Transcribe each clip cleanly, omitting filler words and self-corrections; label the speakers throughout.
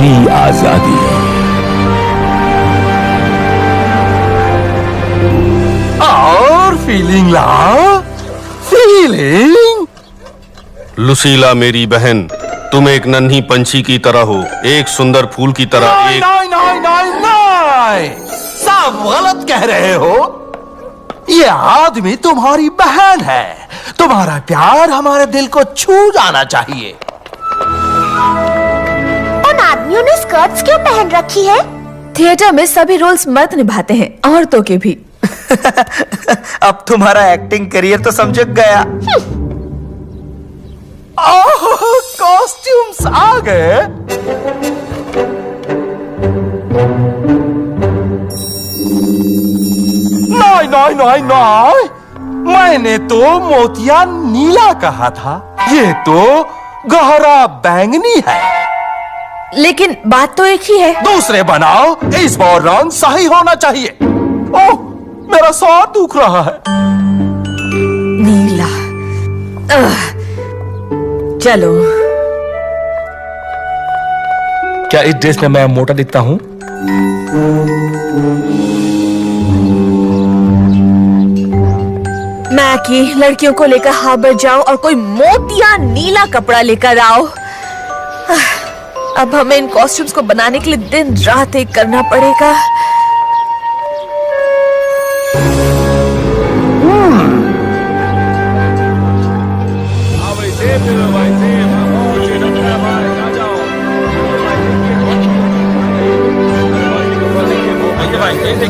Speaker 1: मेरी आजादी।
Speaker 2: और फीलिंग लाओ, फीलिंग।
Speaker 3: लुसीला मेरी बहन, तुम एक नन्ही पंछी की तरह हो, एक सुंदर फूल की तरह।
Speaker 2: नहीं, नहीं, नहीं, नहीं, नहीं, सब गलत कह रहे हो। ये आदमी तुम्हारी बहन है। तुम्हारा प्यार हमारे दिल को छू जाना चाहिए।
Speaker 4: उन आदमियों ने स्कर्ट्स क्यों पहन रखी है?
Speaker 5: थिएटर में सभी रोल्स मर्द निभाते हैं, औरतों के भी।
Speaker 6: अब तुम्हारा एक्टिंग करियर तो समझ गया।
Speaker 2: कॉस्ट्यूम्स आ गए। नहीं, नहीं, नहीं, नहीं, मैंने तो मोतिया नीला कहा था। ये तो गहरा बैंगनी है।
Speaker 5: लेकिन बात तो एक ही है।
Speaker 2: दूसरे बनाओ, इस बार रंग सही होना चाहिए। ओह, मेरा सर दुख रहा है।
Speaker 5: नीला। चलो।
Speaker 1: क्या इस ड्रेस में मैं मोटा दिखता हूँ?
Speaker 5: मैं कि लड़कियों को लेकर हार्बर जाओ और कोई मोतिया नीला कपड़ा लेकर आओ। अब हमें इन कॉस्ट्यूम्स को बनाने के लिए दिन रात एक करना पड़ेगा।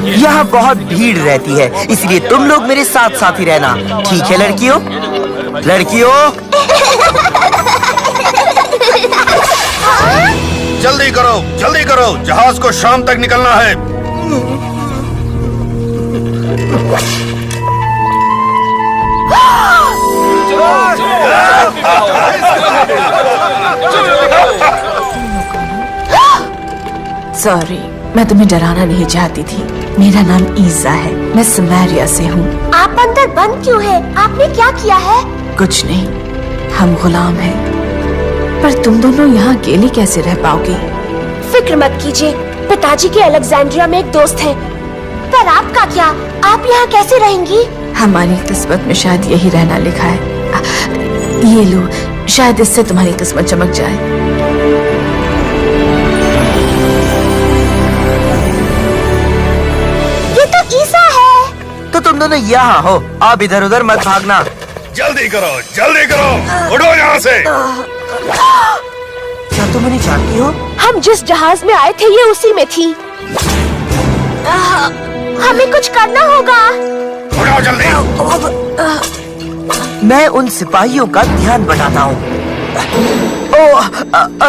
Speaker 6: यहाँ बहुत भीड़ रहती है, इसलिए तुम लोग मेरे साथ साथ ही रहना, ठीक है लड़कियों? लड़कियों,
Speaker 3: जल्दी करो, जल्दी करो, जहाज को शाम तक निकलना है।
Speaker 5: सॉरी, मैं तुम्हें डराना नहीं चाहती थी। मेरा नाम ईसा है, मैं समारिया से हूँ।
Speaker 4: आप अंदर बंद क्यों है? आपने क्या किया है?
Speaker 5: कुछ नहीं, हम गुलाम हैं। पर तुम दोनों यहाँ अकेली कैसे रह पाओगी?
Speaker 4: फिक्र मत कीजिए, पिताजी के अलेक्जेंड्रिया में एक दोस्त है। पर आपका क्या? आप यहाँ कैसे रहेंगी?
Speaker 5: हमारी किस्मत में शायद यही रहना लिखा है। ये लो, शायद इससे तुम्हारी किस्मत चमक जाए।
Speaker 4: ईसा है।
Speaker 6: तो तुम दोनों यहाँ हो, अब इधर उधर मत भागना।
Speaker 3: जल्दी करो, जल्दी करो, उठो यहाँ से।
Speaker 6: क्या तुम उन्हें जानती हो?
Speaker 4: हम जिस जहाज में आए थे ये उसी में थी। हमें कुछ करना होगा।
Speaker 3: उठो जल्दी।
Speaker 6: मैं उन सिपाहियों का ध्यान बनाता हूँ।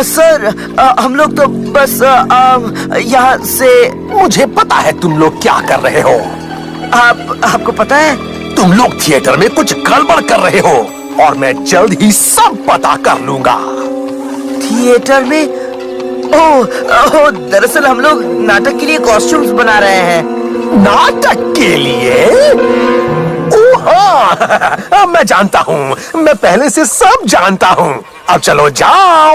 Speaker 6: सर, हम लोग तो बस यहाँ से।
Speaker 2: मुझे पता है तुम लोग क्या कर रहे हो।
Speaker 6: आपको पता है?
Speaker 2: तुम लोग थिएटर में कुछ गड़बड़ कर रहे हो और मैं जल्द ही सब पता कर लूंगा।
Speaker 6: थिएटर में? ओह, दरअसल हम लोग नाटक के लिए कॉस्ट्यूम्स बना रहे हैं।
Speaker 2: नाटक के लिए? ओह हाँ, मैं जानता हूँ, मैं पहले से सब जानता हूँ। अब चलो जाओ।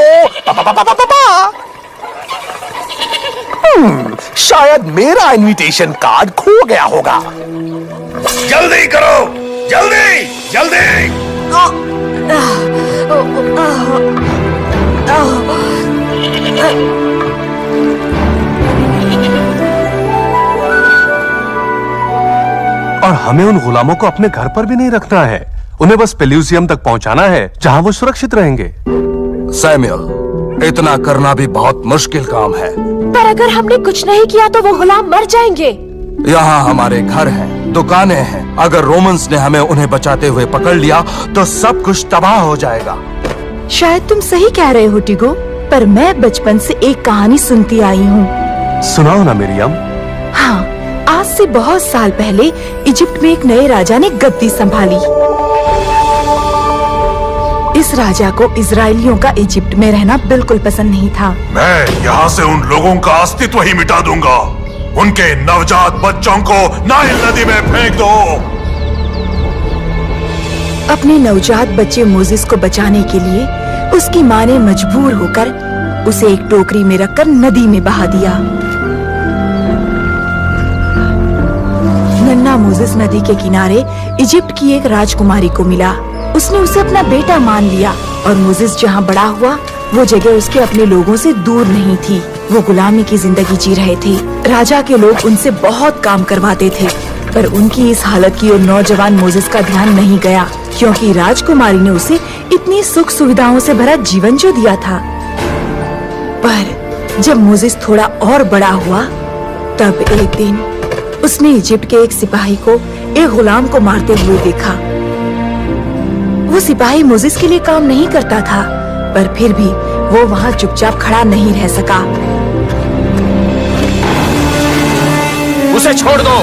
Speaker 2: शायद मेरा इनविटेशन कार्ड खो गया होगा।
Speaker 3: जल्दी करो, जल्दी, जल्दी।
Speaker 7: और हमें उन गुलामों को अपने घर पर भी नहीं रखना है, उन्हें बस पेल्यूसियम तक पहुंचाना है, जहां वो सुरक्षित रहेंगे।
Speaker 2: सैमुअल, इतना करना भी बहुत मुश्किल काम है।
Speaker 4: पर अगर हमने कुछ नहीं किया तो वो गुलाम मर जाएंगे।
Speaker 2: यहाँ हमारे घर हैं, दुकानें हैं। अगर रोमन्स ने हमें उन्हें बचाते हुए पकड़ लिया तो सब कुछ तबाह हो जाएगा।
Speaker 5: शायद तुम सही कह रहे हो टिगो, पर मैं बचपन से एक कहानी सुनती आई हूँ।
Speaker 7: सुनाओ ना मिरियम।
Speaker 5: हाँ, आज से बहुत साल पहले इजिप्ट में एक नए राजा ने गद्दी संभाली। इस राजा को इजरायलियों का इजिप्ट में रहना बिल्कुल पसंद नहीं था।
Speaker 8: मैं यहाँ से उन लोगों का अस्तित्व ही मिटा दूंगा। उनके नवजात बच्चों को नाइल नदी में फेंक दो।
Speaker 5: अपने नवजात बच्चे मोजिस को बचाने के लिए उसकी माँ ने मजबूर होकर उसे एक टोकरी में रखकर नदी में बहा दिया। नन्हा मोसेस नदी के किनारे इजिप्ट की एक राजकुमारी को मिला। उसने उसे अपना बेटा मान लिया और मोसेस जहाँ बड़ा हुआ वो जगह उसके अपने लोगों से दूर नहीं थी। वो गुलामी की जिंदगी जी रहे थे। राजा के लोग उनसे बहुत काम करवाते थे, पर उनकी इस हालत की ओर नौजवान मोसेस का ध्यान नहीं गया, क्योंकि राजकुमारी ने उसे इतनी सुख सुविधाओं से भरा जीवन जो दिया था। पर जब मोसेस थोड़ा और बड़ा हुआ, तब एक दिन उसने इजिप्ट के एक सिपाही को एक गुलाम को मारते हुए देखा। वो सिपाही मोसेस के लिए काम नहीं करता था, पर फिर भी वो वहाँ चुपचाप खड़ा नहीं रह सका।
Speaker 1: उसे छोड़ दो।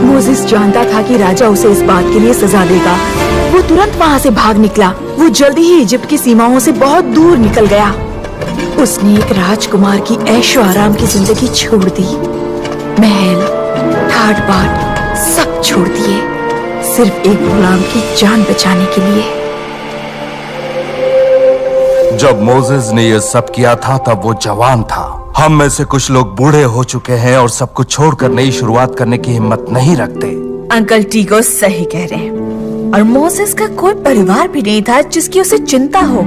Speaker 5: मोसेस जानता था कि राजा उसे इस बात के लिए सजा देगा। वो तुरंत वहाँ से भाग निकला। वो जल्दी ही इजिप्ट की सीमाओं से बहुत दूर निकल गया। उसने एक राजकुमार की ऐशो आराम की जिंदगी छोड़ दी। महल, ठाट बाट सब छोड़ दिए, सिर्फ एक गुलाम की जान बचाने के लिए।
Speaker 2: जब मोसेस ने ये सब किया था तब वो जवान था। हम में से कुछ लोग बूढ़े हो चुके हैं और सब कुछ छोड़कर नई शुरुआत करने की हिम्मत नहीं रखते।
Speaker 5: अंकल टीगो सही कह रहे हैं। और मोसेस का कोई परिवार भी नहीं था जिसकी उसे चिंता हो।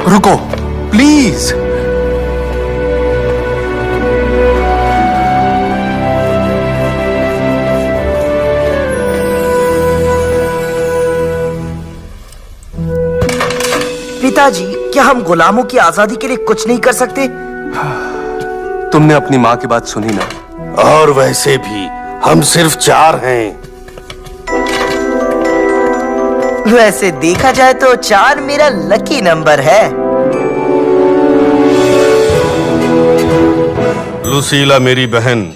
Speaker 2: रुको प्लीज।
Speaker 6: पिताजी, क्या हम गुलामों की आजादी के लिए कुछ नहीं कर सकते?
Speaker 7: तुमने अपनी माँ की बात सुनी ना?
Speaker 3: और वैसे भी हम सिर्फ 4 हैं।
Speaker 6: वैसे देखा जाए तो 4 मेरा लकी नंबर है।
Speaker 3: लुसीला मेरी बहन,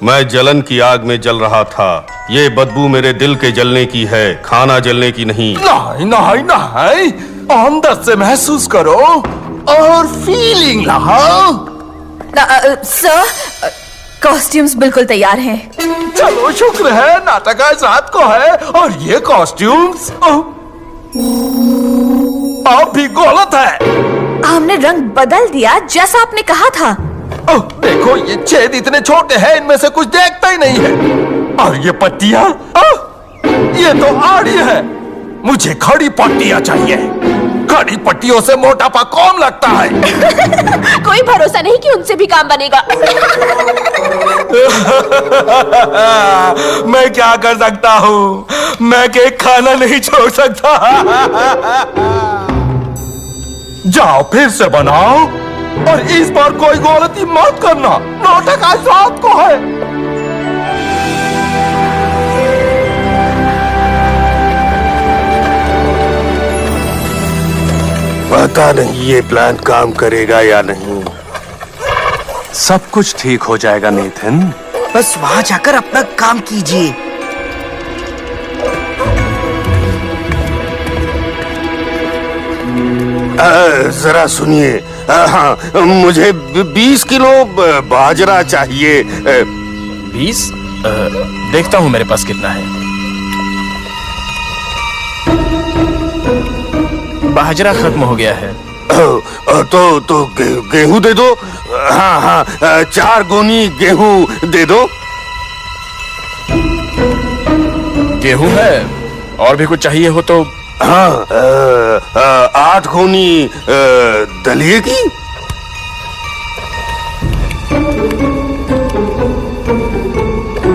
Speaker 3: मैं जलन की आग में जल रहा था। ये बदबू मेरे दिल के जलने की है, खाना जलने की नहीं।
Speaker 2: नहीं नहीं नहीं, अंदर से महसूस करो और फीलिंग लाओ।
Speaker 5: सर, कॉस्ट्यूम्स बिल्कुल तैयार हैं।
Speaker 2: चलो शुक्र है नाटक आज रात को है और ये कॉस्ट्यूम्स अब भी गलत है।
Speaker 5: हमने रंग बदल दिया जैसा आपने कहा था।
Speaker 2: देखो ये छेद इतने छोटे हैं, इनमें से कुछ देखता ही नहीं है। और ये पट्टियां, ये तो आड़ी है। मुझे खड़ी पट्टियां चाहिए। खड़ी पट्टियों से मोटापा कम लगता है।
Speaker 4: कोई भरोसा नहीं कि उनसे भी काम बनेगा।
Speaker 1: मैं क्या कर सकता हूँ? मैं केक खाना नहीं छोड़ सकता।
Speaker 2: जाओ फिर से बनाओ और इस बार कोई गलती मत करना। नाटक आज रात को है।
Speaker 3: पता नहीं ये प्लान काम करेगा या नहीं।
Speaker 7: सब कुछ ठीक हो जाएगा नेथन।
Speaker 6: बस वहाँ जाकर अपना काम कीजिए।
Speaker 3: जरा सुनिए, हाँ, मुझे 20 किलो बाजरा चाहिए।
Speaker 1: 20? देखता हूँ मेरे पास कितना है। बाजरा खत्म हो गया है।
Speaker 3: तो गेहूं दे दो। हाँ हाँ, 4 गोनी गेहूं दे दो।
Speaker 1: गेहूं है? और भी कुछ चाहिए हो तो?
Speaker 3: हाँ, 8 गोनी दलिए की।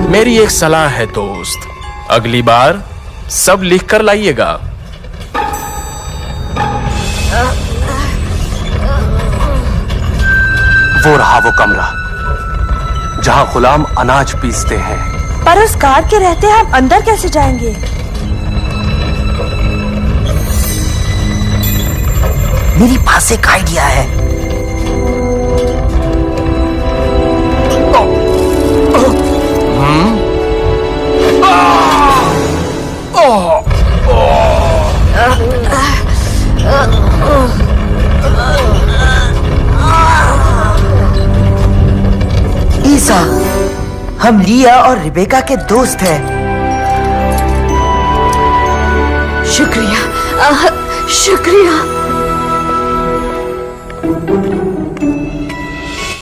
Speaker 1: मेरी एक सलाह है दोस्त, अगली बार सब लिख कर लाइएगा।
Speaker 7: वो रहा वो कमरा जहां गुलाम अनाज पीसते हैं।
Speaker 5: पर उस कार के रहते हम अंदर कैसे जाएंगे?
Speaker 6: मेरे पास एक आइडिया है। हम लिया और रिबेका के दोस्त हैं।
Speaker 5: शुक्रिया, शुक्रिया।